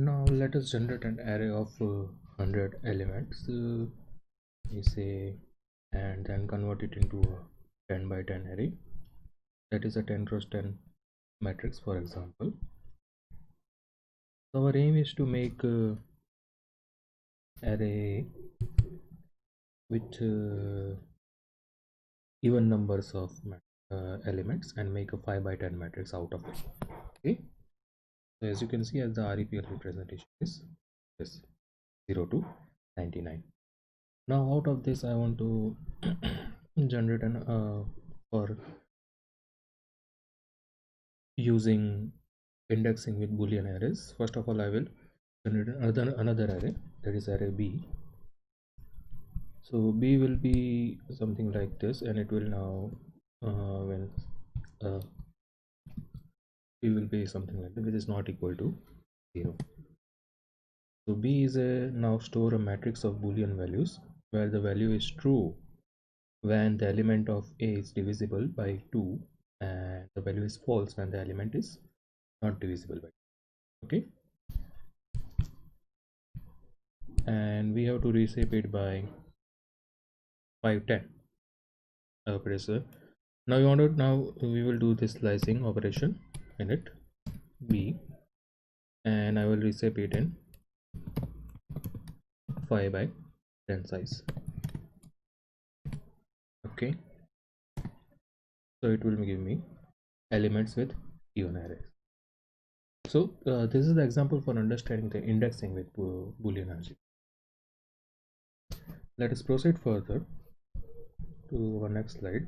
Now let us generate an array of 100 elements, we say, and then convert it into a 10 by 10 array. That is a 10 cross 10 matrix, for example. So our aim is to make array with even numbers of elements and make a 5 by 10 matrix out of it. Okay, so as you can see, as the REPL representation is this 0 to 99. Now out of this I want to generate an for using indexing with boolean arrays. First of all, I will generate another array, that is array b. So b will be something like this, and it will now when b will be something like this, which is not equal to 0. So b is a now store a matrix of boolean values where the value is true when the element of a is divisible by 2, and the value is false when the element is not divisible by 2. Okay, and we have to reshape it by 510 operator. Now we will do this slicing operation in it b, and I will reshape it in 5 by 10 size. Okay, so it will give me elements with even arrays. So this is the example for understanding the indexing with boolean algebra. Let us proceed further to our next slide,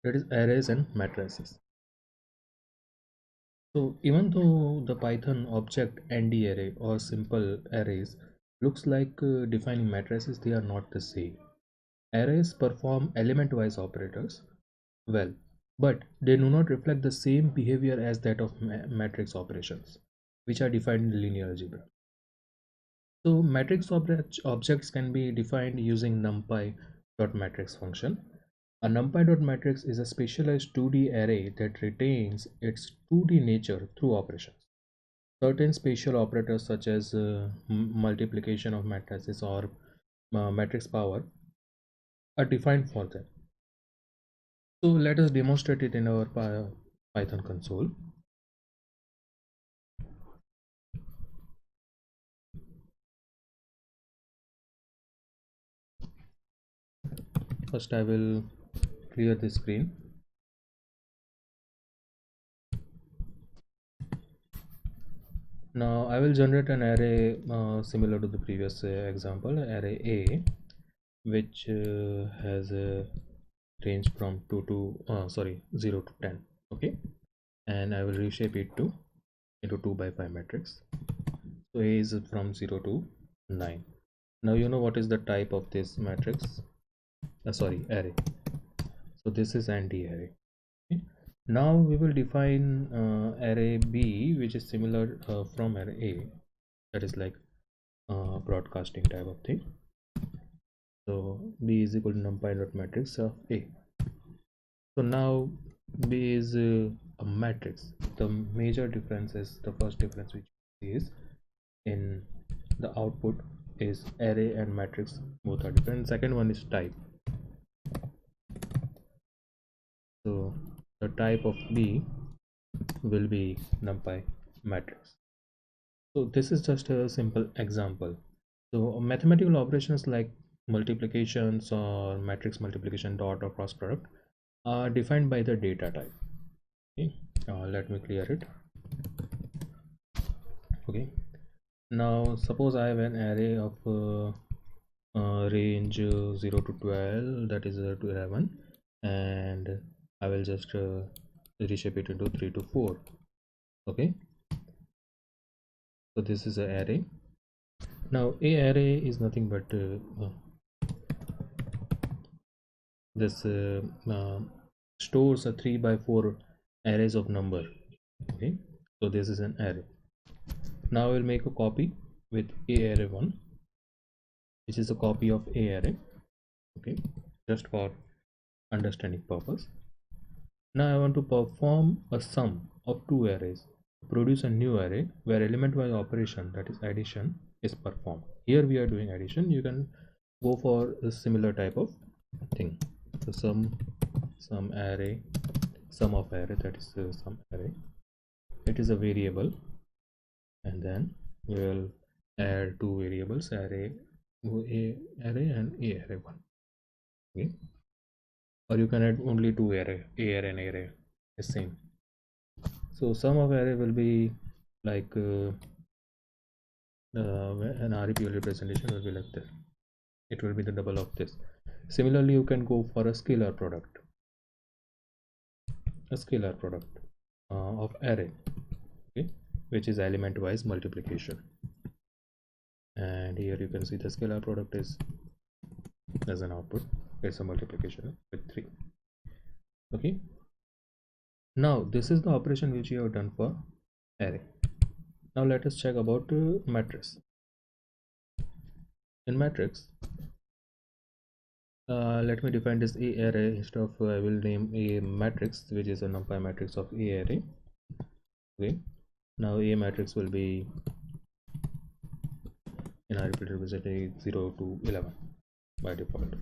that is arrays and matrices. So even though the Python object ND array or simple arrays looks like defining matrices, they are not the same. Arrays perform element-wise operators well, but they do not reflect the same behavior as that of matrix operations, which are defined in linear algebra. So matrix objects can be defined using numpy.matrix function. A numpy.matrix is a specialized 2D array that retains its 2D nature through operations. Certain spatial operators such as multiplication of matrices or matrix power are defined for them. So let us demonstrate it in our Python console. First I will clear the screen. Now I will generate an array similar to the previous example, array A, which has a range from 0 to 10. Okay, and I will reshape it into 2 by 5 matrix. So A is from 0 to 9. Now you know what is the type of this matrix, array. So this is anti-array. Okay. Now we will define array B, which is similar from array A, that is like broadcasting type of thing. So B is equal to numpy.matrix of A. So now B is a matrix. The major difference is, the first difference which is in the output is array and matrix, both are different. Second one is type. So the type of B will be numpy matrix. So this is just a simple example. So mathematical operations like multiplications or matrix multiplication, dot or cross product are defined by the data type. Okay, let me clear it. Okay, now suppose I have an array of range 0 to 12, that is 0 to 11, and I will just reshape it into 3 to 4. Okay, so this is an array. Now a array is nothing but this stores a 3 by 4 arrays of number. Okay, so this is an array. Now I will make a copy with a array 1, which is a copy of a array. Okay, just for understanding purpose. Now I want to perform a sum of two arrays, produce a new array where element-wise operation, that is addition, is performed. Here we are doing addition. You can go for a similar type of thing. So sum array, sum of array, that is sum array. It is a variable, and then we will add two variables, array a array and a array 1. Okay, or you can add only two array, a array and array, the same. So sum of array will be like an REPL representation will be like this. It will be the double of this. Similarly, you can go for a scalar product, of array, okay, which is element wise multiplication. And here you can see the scalar product is as an output. It's a multiplication with 3. Okay, now this is the operation which you have done for array. Now let us check about matrix. In matrix, let me define this a array instead of I will name a matrix, which is a numpy matrix of a array. Okay, now a matrix will be in our representing 0 to 11 by default.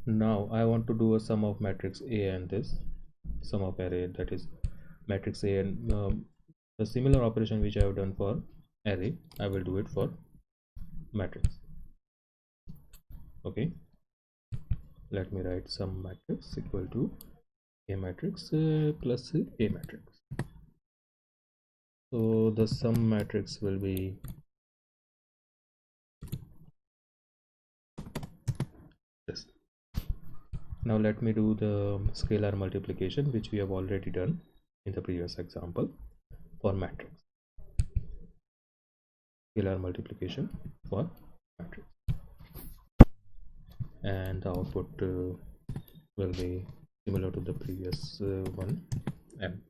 Now I want to do a sum of matrix A and this sum of array, that is matrix A, and the similar operation which I have done for array, I will do it for matrix. Okay, let me write sum matrix equal to a matrix plus a matrix. So the sum matrix will be this. Now let me do the scalar multiplication, which we have already done in the previous example for matrix. Scalar multiplication for matrix, and the output will be similar to the previous one, m,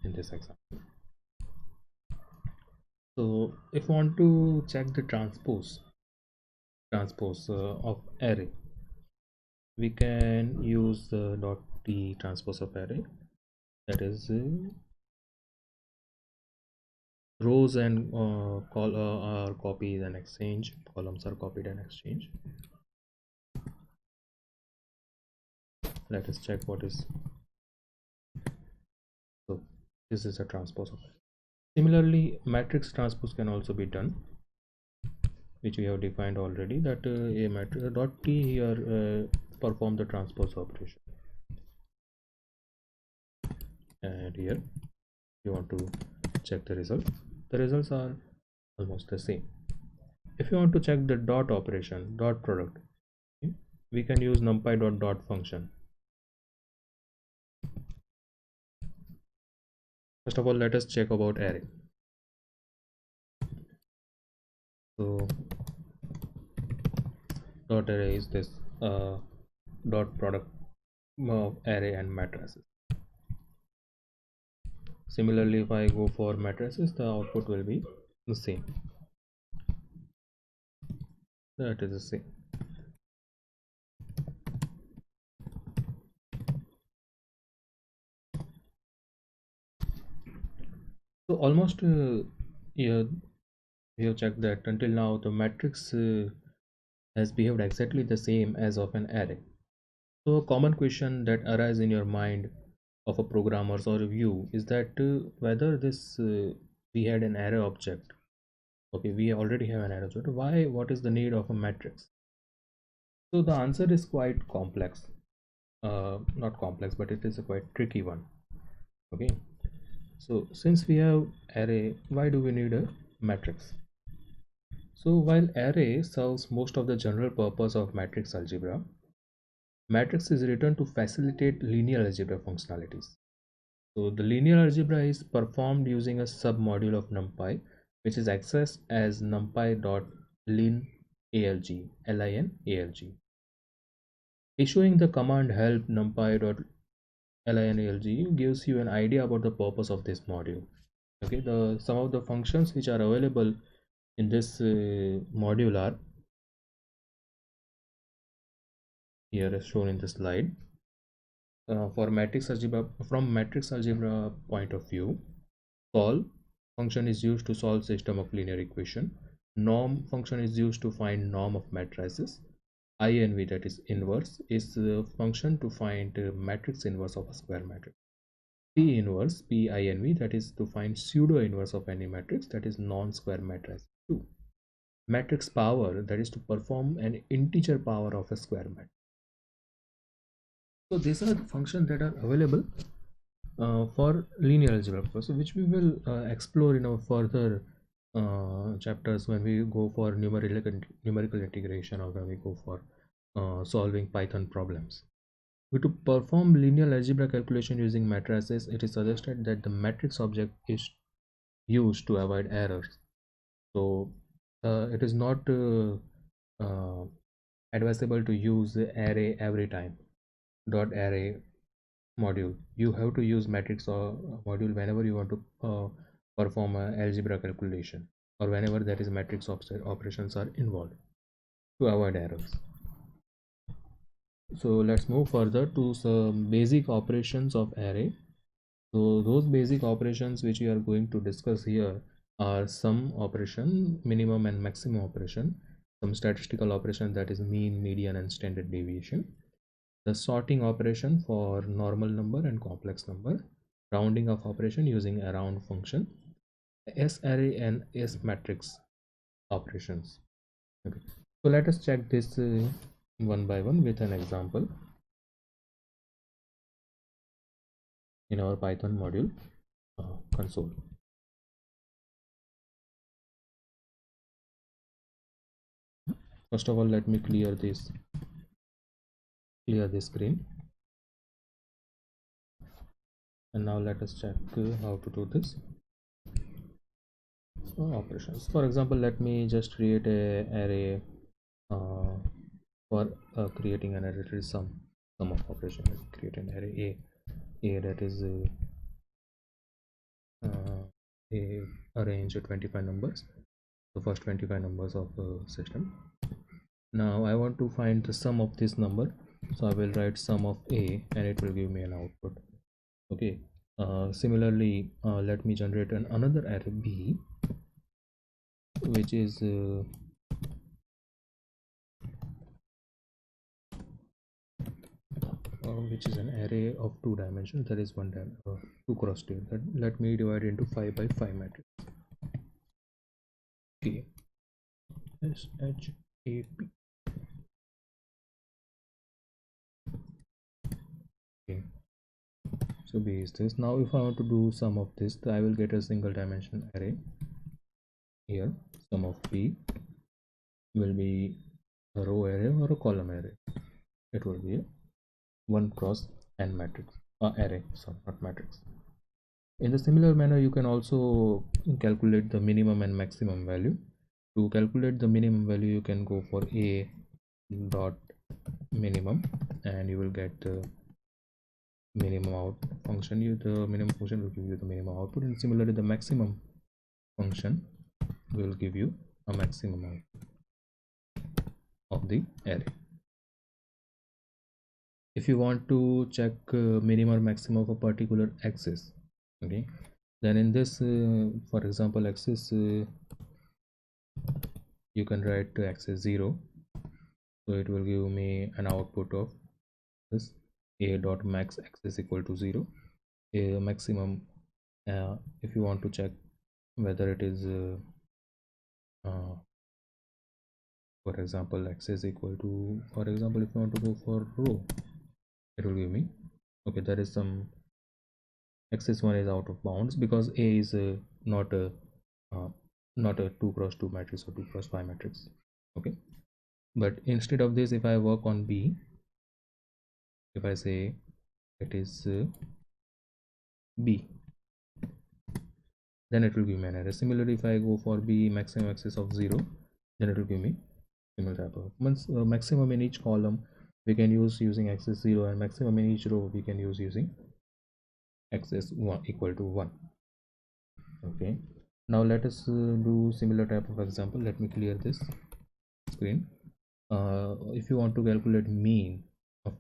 in this example. So if you want to check the transpose of array, we can use dot t transpose of array, that is rows and are copied and exchange, columns are copied and exchanged. Let us check what is. So this is a transpose of array. Similarly, matrix transpose can also be done, which we have defined already, that a matrix dot t here perform the transpose operation, and here you want to check the result. The results are almost the same. If you want to check the dot operation, dot product, okay, we can use numpy dot function. First of all, let us check about array. So dot array is this dot product of array and matrices. Similarly, if I go for matrices, the output will be the same. That is the same. So almost here we have checked that until now the matrix has behaved exactly the same as of an array. So a common question that arises in your mind of a programmer's or a view is that whether this we had an array object. Okay, we already have an array object. Why? What is the need of a matrix? So the answer is quite complex. Not complex, but it is a quite tricky one. Okay, so since we have array, why do we need a matrix? So while array serves most of the general purpose of matrix algebra, matrix is written to facilitate linear algebra functionalities. So the linear algebra is performed using a submodule of NumPy, which is accessed as numpy.linalg, LINALG. Issuing the command help numpy.linalg gives you an idea about the purpose of this module. Okay, some of the functions which are available in this module are here as shown in the slide. For matrix algebra, from matrix algebra point of view, solve function is used to solve system of linear equation. Norm function is used to find norm of matrices. INV, that is inverse, is the function to find matrix inverse of a square matrix. P inverse, PINV, that is to find pseudo inverse of any matrix, that is non-square matrix 2. Matrix power, that is to perform an integer power of a square matrix. So these are the functions that are available for linear algebra, so which we will explore in our further chapters when we go for numerical integration, or when we go for solving Python problems. To perform linear algebra calculation using matrices, it is suggested that the matrix object is used to avoid errors. So it is not advisable to use array every time. Dot array module. You have to use matrix or module whenever you want to perform a algebra calculation, or whenever there is matrix operations are involved, to avoid errors. So let's move further to some basic operations of array. So those basic operations which we are going to discuss here are sum operation, minimum and maximum operation, some statistical operation, that is mean, median and standard deviation, the sorting operation for normal number and complex number, rounding off operation using a round function, S array and S matrix operations. Okay, so let us check this one by one with an example in our Python module console. First of all, let me clear this screen, and now let us check how to do this operations. For example, let me just create a array for creating an array sum of operation. Let's create an array a that is a arrange 25 numbers, the first 25 numbers of the system. Now I want to find the sum of this number, so I will write sum of a and it will give me an output. Okay, similarly let me generate another array b, which is an array of 2 dimensions, that is 2 cross 2. Let me divide into 5 by 5 matrix. Okay, SHAP. Okay, so B is this. Now if I want to do sum of this, I will get a single dimension array. Here sum of B will be a row array or a column array. It will be a 1 cross n matrix array, sorry, not matrix. In the similar manner, you can also calculate the minimum and maximum value. To calculate the minimum value, you can go for a dot minimum and you will get the minimum out function. The minimum function will give you the minimum output, and similarly the maximum function will give you a maximum output of the array. If you want to check minimum or maximum of a particular axis, okay, then in this for example axis you can write to axis 0, so it will give me an output of this a dot max axis equal to 0. A maximum if you want to check whether it is for example axis equal to, for example if you want to go for row, it will give me, okay, there is some axis 1 is out of bounds because A is not a 2 cross 2 matrix or 2 cross 5 matrix. Okay, but instead of this, if I work on B, if I say it is B, then it will give me an error. Similarly, if I go for B maximum axis of 0, then it will give me similar type of maximum in each column we can use using axis 0, and maximum in each row we can use using axis 1 equal to 1. Okay, now let us do similar type of example. Let me clear this screen. If you want to calculate mean of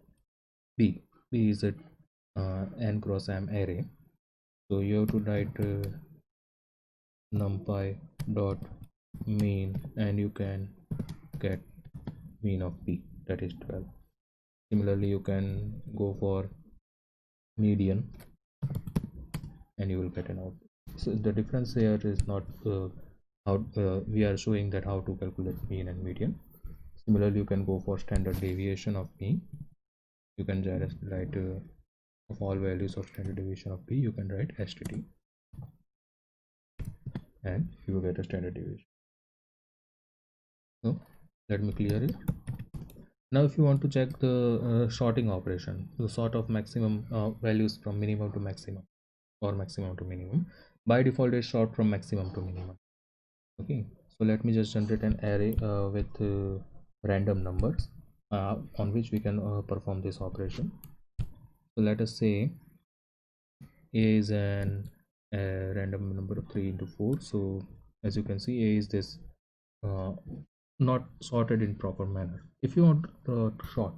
B is a n cross m array. So you have to write numpy dot mean, and you can get mean of p, that is 12. Similarly, you can go for median and you will get an output. So the difference here is not how we are showing that how to calculate mean and median. Similarly, you can go for standard deviation of mean. You can just write of all values of standard deviation of p, you can write STT and you will get a standard deviation. So let me clear it. Now if you want to check the sorting operation, the sort of maximum values from minimum to maximum or maximum to minimum, by default is sort from maximum to minimum. Okay, so let me just generate an array with random numbers on which we can perform this operation. So let us say a is an random number of 3 into 4. So as you can see, a is this not sorted in proper manner. If you want to sort,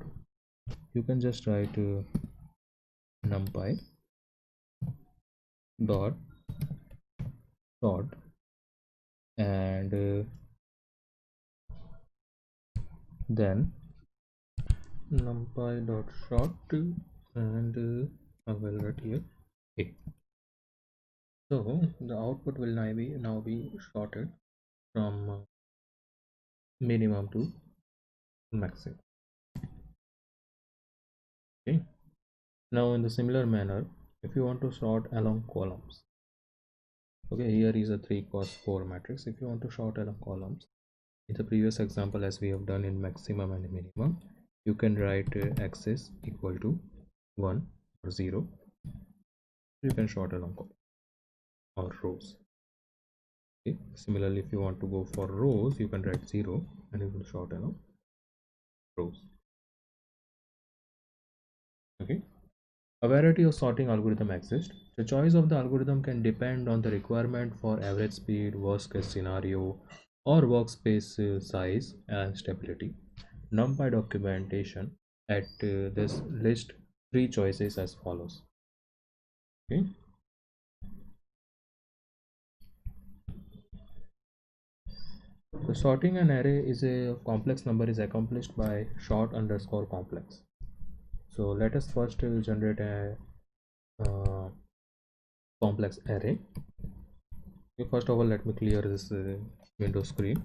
you can just write numpy dot sort and then numpy dot sort and I will write here a. So the output will now be sorted from minimum to maximum. Okay, now in the similar manner, if you want to sort along columns, okay, here is a 3 cross 4 matrix. If you want to sort along columns, in the previous example, as we have done in maximum and minimum, you can write x is equal to 1 or 0. You can sort along columns or rows. Okay, similarly, if you want to go for rows, you can write 0 and you will sort along rows. Okay, a variety of sorting algorithm exists. The choice of the algorithm can depend on the requirement for average speed, worst case scenario, or workspace size and stability. NumPy documentation at this list 3 choices as follows. Okay, the sorting an array is a complex number is accomplished by sort underscore complex. So let us first generate a complex array. Okay, first of all, let me clear this window screen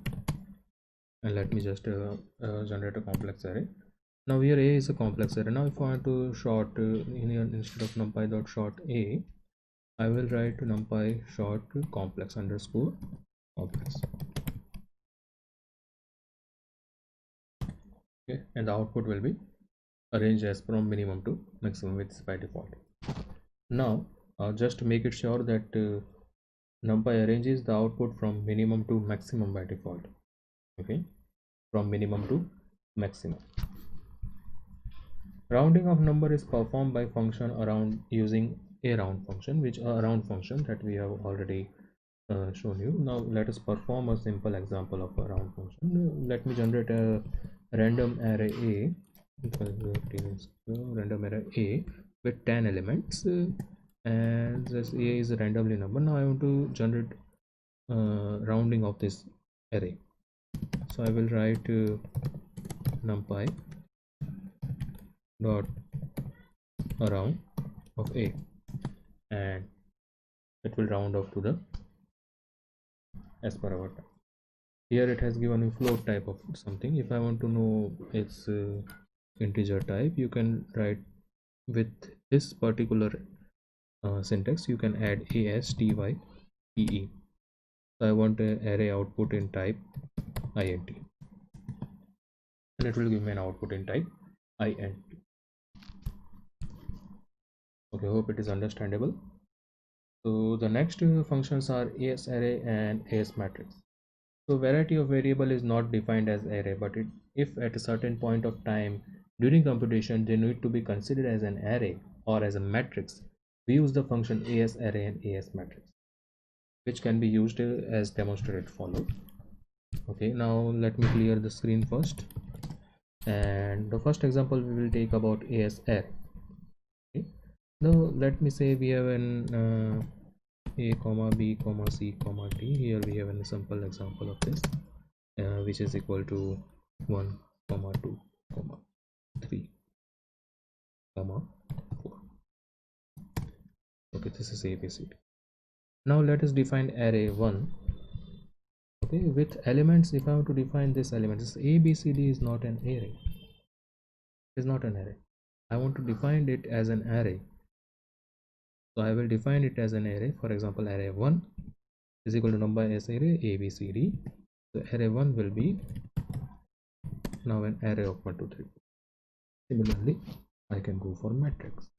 and let me just generate a complex array. Now here a is a complex array. Now if I want to sort instead of numpy dot sort a, I will write numpy sort complex underscore complex. Okay, and the output will be arranged as from minimum to maximum, which is by default. Now just to make it sure that numpy arranges the output from minimum to maximum by default. Okay, from minimum to maximum. Rounding of number is performed by function around using a round function, which a round function that we have already shown you. Now let us perform a simple example of a round function. Let me generate a random array a, random array a with 10 elements, and this a is a randomly number. Now I want to generate rounding of this array. So I will write numpy dot around of a, and it will round off to the as per our type. Here it has given a float type of something. If I want to know its integer type, you can write with this particular syntax. You can add ASTYPE. So I want an array output in type int, and it will give me an output in type int. Okay, hope it is understandable. So the next functions are ASArray and ASMatrix. So variety of variable is not defined as array, but if at a certain point of time during computation they need to be considered as an array or as a matrix, we use the function ASArray and ASMatrix, which can be used as demonstrated follow. Okay, now let me clear the screen first, and the first example we will take about ASArray. Okay, Now let me say we have an a comma b comma c comma d. Here we have a simple example of this, which is equal to 1 comma 2 comma 3 comma 4. Okay, this is abcd. Now let us define array 1. Okay, with elements. If I want to define this element, this abcd is not an array. It is not an array. I want to define it as an array. So I will define it as an array. For example, array 1 is equal to number as array abcd. So array 1 will be now an array of 1 2 3. Similarly, I can go for matrix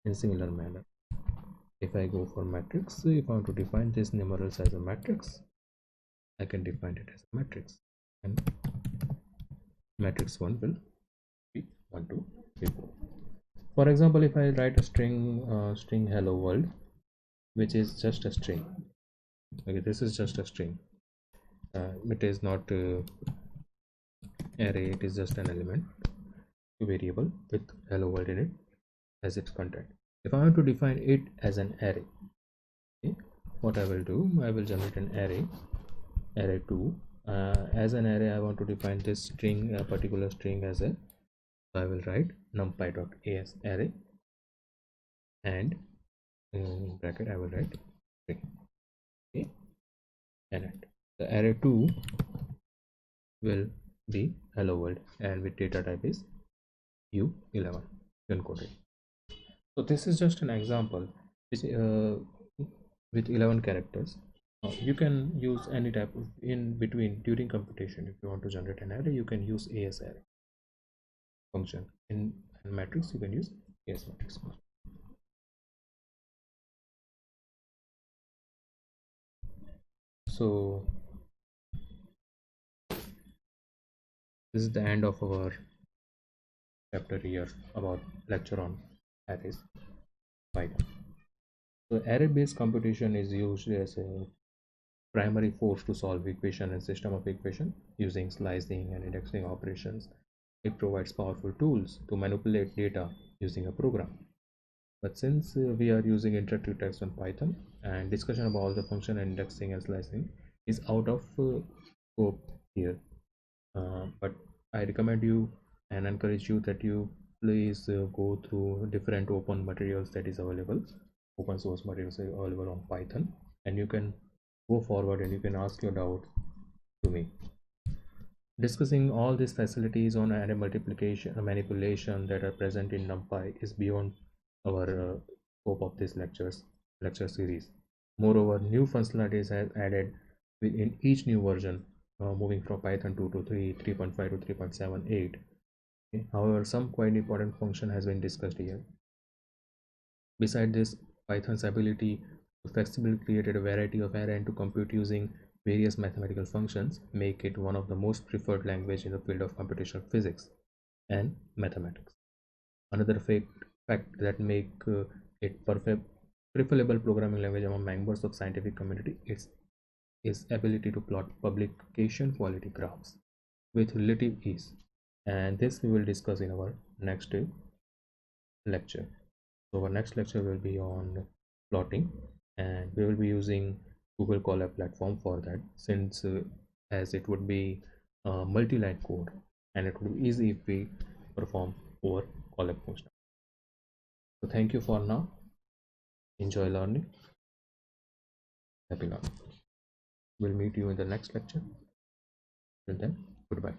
in similar manner. If I go for matrix, if I want to define this numerals as a matrix, I can define it as a matrix, and matrix 1 will be 1 2 3 4. For example, if I write a string hello world, which is just a string. Okay, this is just a string. It is not array, it is just an element, a variable with hello world in it as its content. If I want to define it as an array, okay, what I will do, I will generate an array 2. As an array, I want to define this string, a particular string, as a, so I will write numpy.as array, and in bracket I will write string. Okay, and the array 2 will be hello world, and with data type is u11 encoded. So this is just an example which, with 11 characters. You can use any type of in between during computation. If you want to generate an array, you can use as array function. In matrix, you can use as matrix function. So this is the end of our chapter here about lecture on arrays Python. So array based computation is used as a primary force to solve equation and system of equation using slicing and indexing operations. It provides powerful tools to manipulate data using a program. But since we are using interactive text on Python, and discussion about all the function indexing and slicing is out of scope here, but I recommend you and encourage you that you please go through different open materials that is available, open source materials available on Python, and you can go forward and you can ask your doubt to me. Discussing all these facilities on array multiplication and manipulation that are present in NumPy is beyond our scope of this lecture series. Moreover, new functionalities are added within each new version, moving from Python 2 to 3, 3.5 to 3.78. Okay. However, some quite important function has been discussed here. Besides this, Python's ability to flexibly create a variety of array and to compute using various mathematical functions make it one of the most preferred language in the field of computational physics and mathematics. Another fact that make it preferable programming language among members of scientific community is its ability to plot publication quality graphs with relative ease, and this we will discuss in our next lecture. So our next lecture will be on plotting, and we will be using Google Colab platform for that, since as it would be multi-line code and it would be easy if we perform over Colab function. So thank you for now. Enjoy learning. Happy learning. We'll meet you in the next lecture. Till then, goodbye.